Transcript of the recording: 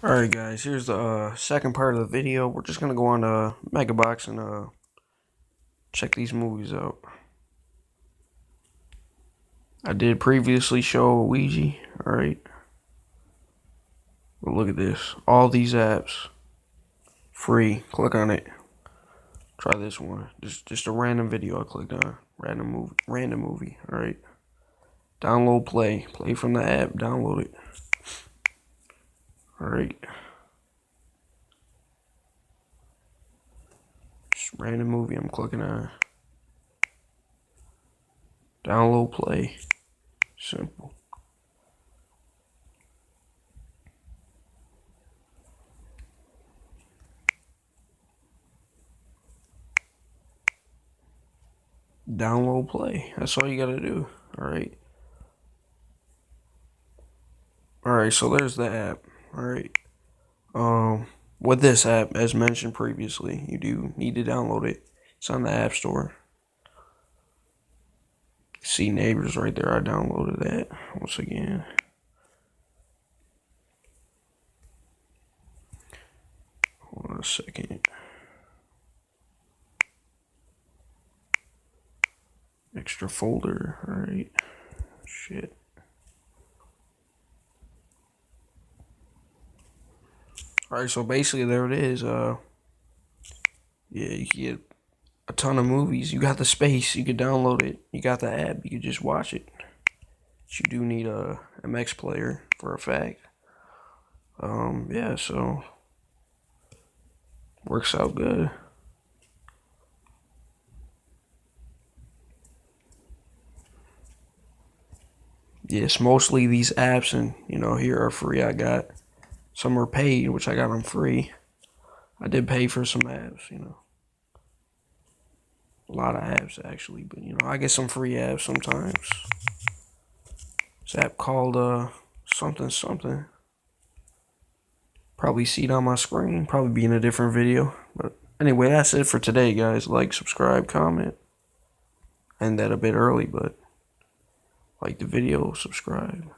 Alright guys, here's the second part of the video. We're just gonna go on Megabox and check these movies out. I did previously show Ouija, alright. But look at this. All these apps free. Click on it. Try this one. Just a random video I clicked on. Random movie, alright. Download play. Play from the app, download it. Alright. Just random movie I'm clicking on. Download play. Simple. Download play. That's all you gotta do. Alright. Alright, so there's the app. Alright. With this app, as mentioned previously, you do need to download it. It's on the App Store. See Neighbors right there. I downloaded that once again. Hold on a second. Extra folder. Alright. Shit. Alright, so basically there it is. Yeah, you can get a ton of movies. You got the space, you could download it. You got the app, you could just watch it. But you do need a MX player for a fact. Yeah, so works out good. Yes, mostly these apps and here are free. I got some are paid, which I got them free. I did pay for some apps, a lot of apps actually, but I get some free apps sometimes. This app called something. Probably see it on my screen, probably be in a different video. But anyway, that's it for today, guys. Like, subscribe, comment. End that a bit early, but like the video, subscribe.